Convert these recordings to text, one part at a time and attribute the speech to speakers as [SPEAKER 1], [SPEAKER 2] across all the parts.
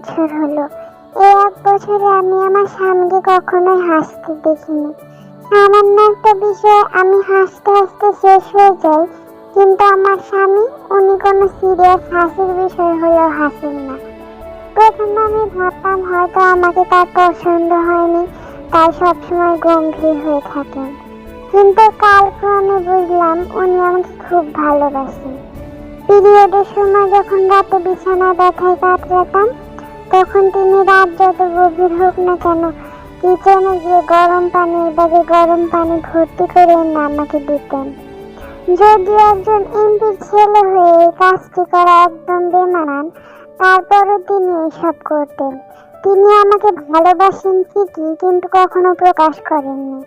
[SPEAKER 1] বছর হলো। এই 1 বছরে আমি আমার স্বামীকে কখনোই হাসতে দেখিনি। সামান্য একটা বিষয়ে আমি হাসতে হাসতে শেষ হয়ে যাই, কিন্তু আমার স্বামী, উনি কোনো সিরিয়াস হাসির বিষয় হলেও হাসেন না। প্রথমে আমি ভাবতাম হয়তো আমাকে তার পছন্দ হয়নি, তাই সবসময় গম্ভীর হয়ে থাকেন। কিন্তু কালক্রমে বুঝলাম উনি আমাকে খুব ভালোবাসেন। পিরিয়ডের সময় যখন রাতে বিছানায় ব্যথায় কাতরাতাম, তখন তিনি রাত যত গভীর হোক না কেন কিচেনে গিয়ে গরম পানির ব্যাগে গরম পানি ভর্তি করে এনে আমাকে দিতেন। যদিও একজন এমপির ছেলে হয়ে এই কাজটি করা একদম বেমানান, তারপরও তিনি এইসব করতেন। তিনি আমাকে ভালোবাসেন ঠিকই, কিন্তু কখনো প্রকাশ করেননি।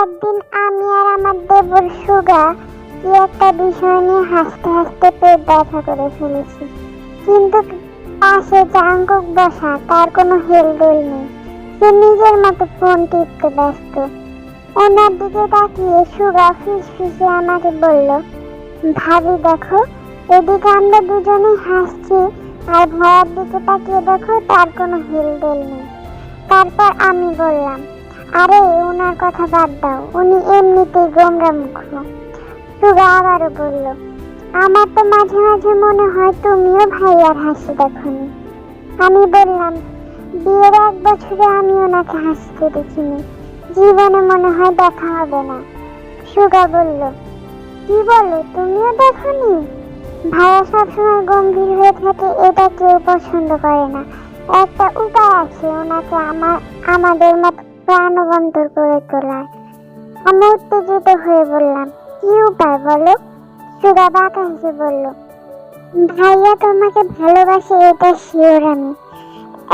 [SPEAKER 1] একদিন আমি আর আমার দেবর সুগা কি একটা বিষয় নিয়ে হাসতে হাসতে পেট ব্যথা করে ফেলেছি, কিন্তু পাশে জাঙ্কুক বসা, তার কোনো হেলদোল নেই। সে নিজের মতো ফোন টিপতে ব্যস্ত। ওনার দিকে তাকিয়ে সুগা ফিসফিসে আমাকে বলল, ভাবি দেখো, এদিকে আমরা দুজনেই হাসছি, আর ভাইয়ার দিকে তাকিয়ে দেখো, তার কোনো হেলদোল নেই। তারপর আমি বললাম, আরে ওনার কথা বাদ দাও, উনি এমনিতেই গোমরা মুখ। সুগা আবারও বলল, আমার তো মাঝে মাঝে মনে হয় তুমিও ভাইয়ার হাসি দেখোনি। আমি বললাম, বিয়ের 1 বছরে আমি ওনাকে হাসতে দেখিনি, জীবনে মনে হয় দেখা হবে না। সুগা বলল, কি বলো, তুমিও দেখোনি? ভাইয়া সবসময় গম্ভীর হয়ে থাকে, এটা কেউ পছন্দ করে না। একটা উপায় আছে ওনাকে আমাদের মতো প্রাণবন্তর করে তোলার। আমি উত্তেজিত হয়ে বললাম, কি উপায় বলো? সুগা বাঁকা হেসে বলল, ভাইয়া তোমাকে ভালোবাসে এটা শিওর আমি।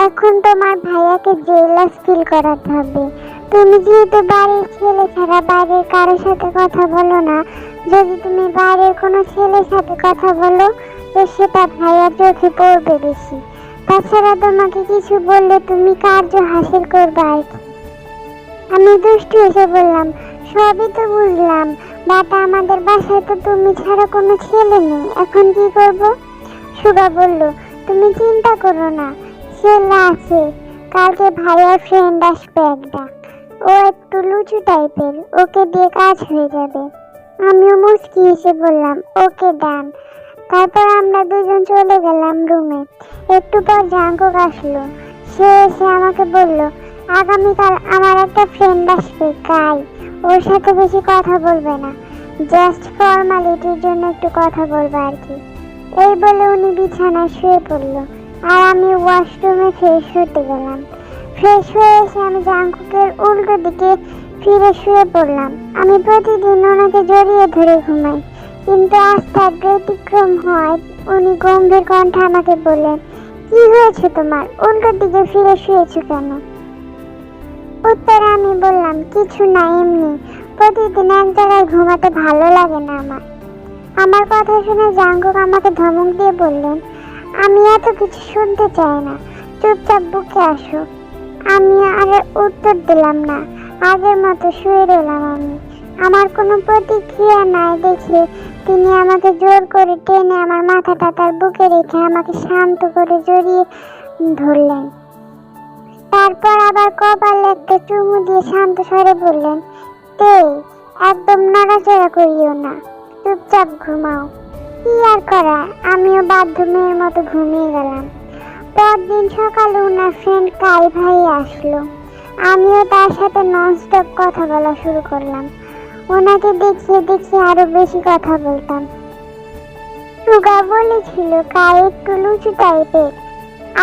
[SPEAKER 1] এখন তোমার ভাইয়াকে জেলাস ফিল করাতে হবে। তুমি যেহেতু বাড়ির ছেলে ছাড়া বাইরের কারোর সাথে কথা বলো না, যদি তুমি বাইরের কোনো ছেলের সাথে কথা বলো, তো সেটা ভাইয়ার চোখে পড়বে বেশি। তাছাড়া তোমাকে কিছু বললে তুমি কার্য হাসিল করবে আর কি। আমি দুষ্টু এসে বললাম, সবই তো বুঝলাম, বাট আমাদের বাসায় তো তুমি ছাড়া কোনো ছেলে নেই, এখন কি করব? সুগা বলল, তুমি চিন্তা করো না, ছেলে আছে। কালকে ভাইয়ার ফ্রেন্ড আসবে একটা, ও একটু লুচু টাইপের, ওকে দিয়ে কাজ হয়ে যাবে। আমিও মুচকি এসে বললাম, ওকে ডান। তারপর আমরা দুজন চলে গেলাম রুমে। একটু পর জাঙ্কুক আসলো। সে এসে আমাকে বলল, আগামীকাল আমার একটা ফ্রেন্ড আসবে কাই, ওর সাথে বেশি কথা বলবে না, জাস্ট ফর্মালিটির জন্য একটু কথা বলবে আর কি। এই বলে উনি বিছানায় শুয়ে পড়ল, আর আমি ওয়াশরুমে ফ্রেশ হতে গেলাম। ফ্রেশ হয়ে এসে আমি জাঙ্কুকের উল্টো দিকে ফিরে শুয়ে পড়লাম। আমি প্রতিদিন ওনাকে জড়িয়ে ধরে ঘুমাই, কিন্তু আজ তার ব্যতিক্রম হয়। উনি গম্ভীর কণ্ঠে আমাকে বললেন, কি হয়েছে তোমার, উল্টো দিকে ফিরে শুয়েছো কেন? উত্তরে আমি বললাম, কিছু না, এমনি। প্রতিদিন এক জায়গায় ঘুমাতে ভালো লাগে না আমার। আমার কথা শুনে জাঙ্কুক আমাকে ধমক দিয়ে বললেন, আমি এত কিছু শুনতে চাই না, চুপচাপ বুকে আসো। আমি আর উত্তর দিলাম না, আগের মতো শুয়ে রইলাম আমি। আমার কোনো প্রতিক্রিয়া নাই দেখে তিনি আমাকে জোর করে টেনে আমার মাথাটা তার বুকে রেখে আমাকে শান্ত করে জড়িয়ে ধরলেন। তারপর আবার কপালে একটা চুমু দিয়ে শান্ত স্বরে বললেন, এই একদম নড়াচড়া করিও না, চুপচাপ ঘুমাও। কি আর করার, আমিও বাধ্য মেয়ের মতো ঘুমিয়ে গেলাম। পরদিন সকালে ওনার ফ্রেন্ড কাই ভাই আসলো। আমিও তার সাথে ননস্টপ কথা বলা শুরু করলাম। ওনাকে দেখিয়ে দেখিয়ে আরো বেশি কথা বলতাম। সুগা বলেছিল কাই একটু লুচু টাইপের।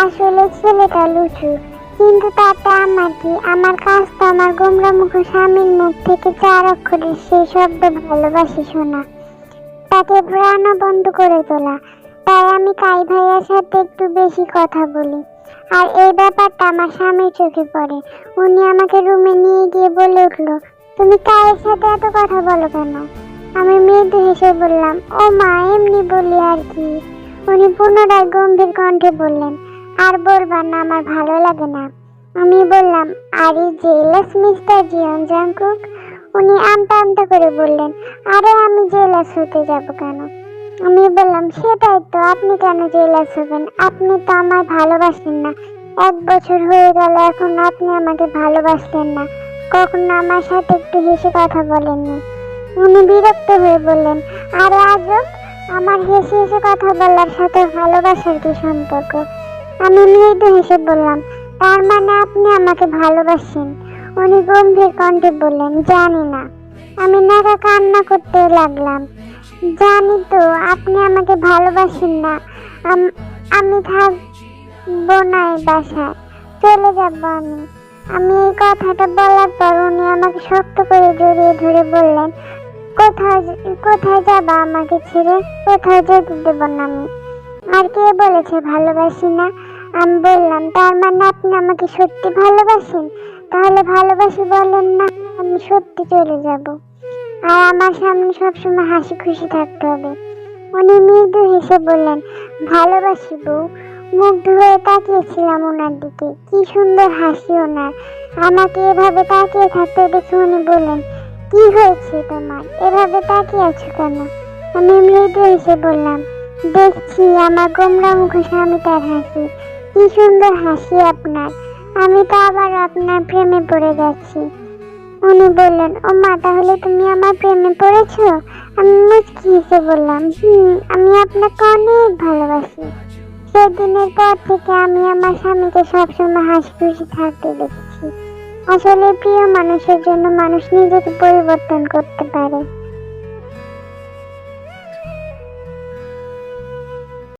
[SPEAKER 1] আসলে ছেলেটা লুচু, কিন্তু তাতে আমার কি, আমার কাজ তো আমার গোমরা মুখ স্বামীর মুখ থেকে 4 অক্ষরের সেই শব্দ ভালোবাসি শোনা, তাকে প্রাণবন্ত করে তোলা। তাই আমি কাই ভাইয়ার সাথে একটু বেশি কথা বলি, আর এই ব্যাপারটা আমার স্বামীর চোখে পড়ে। উনি আমাকে রুমে নিয়ে গিয়ে বলে উঠলো, তুমি কায়ের সাথে এত কথা বলো কেন? আমি মৃদু হেসে বললাম, ও মা, এমনি বলি আর কি। উনি পুনরায় গম্ভীর কণ্ঠে বললেন, আর বলবা না, আমার ভালো লাগে না। আমি বললাম, আরে জেলাস মিস্টার জিয়ন জাংকুক? উনি আমতা আমতা করে বললেন, আরে আমি জেলাস হতে যাব কেন? আমি বললাম, সেটাই তো, আপনি কেন জেলাস হবেন? আপনি তো আমায় ভালোবাসেন না। 1 বছর হয়ে গেল, এখন আপনি আমাকে ভালোবাসলেন না, কখনো আমার সাথে একটু হেসে কথা বলেননি। উনি বিরক্ত হয়ে বললেন, আরে আজব, আমার হেসে হেসে কথা বলার সাথে ভালোবাসার কি সম্পর্ক? আমি মৃদু হেসে বললাম, তার মানে আপনি আমাকে ভালোবাসেন? উনি গম্ভীর কণ্ঠে বললেন, জানি না। আমি নাকা কান্না করতে লাগলাম। জানি তো আপনি আমাকে ভালোবাসেন না। আমি থাকবো না এই বাসায়, চলে যাব আমি। আমি এই কথাটা বলার পর উনি আমাকে শক্ত করে জড়িয়ে ধরে বললেন, কোথায় কোথায় যাবা আমাকে ছেড়ে? কোথাও যেতে দেব না আমি। আর কে বলেছে ভালোবাসি না? আমি বললাম, তার মানে আপনি আমাকে সত্যি ভালোবাসেন? তাহলে ভালোবাসি বলেন না, আমি সত্যি চলে যাব। আর আমার সামনে সবসময় হাসি খুশি থাকতে হবে। উনি মৃদু হেসে বললেন, ভালোবাসি বউ। মুগ্ধ হয়ে তাকিয়েছিলাম ওনার দিকে। কি সুন্দর হাসি ওনার। আমাকে এভাবে তাকিয়ে থাকতে দেখে উনি বললেন, কি হয়েছে তোমার, এভাবে তাকিয়ে আছো কেন? আমি মৃদু হেসে বললাম, দেখছি আমার গোমরা মুখে স্বামীটার হাসি। কি সুন্দর হাসি আপনার। আমি তো আবার আপনার প্রেমে পড়ে যাচ্ছি। উনি বললেন, ও মা, তাহলে তুমি আমার প্রেমে পড়েছো? আমি মুচকি হেসে বললাম, আমি আপনাকে অনেক ভালোবাসি। সেদিনের পর থেকে আমি আমার স্বামীকে সবসময় হাসি খুশি থাকতে দেখেছি। আসলে প্রিয় মানুষের জন্য মানুষ নিজেকে পরিবর্তন করতে পারে।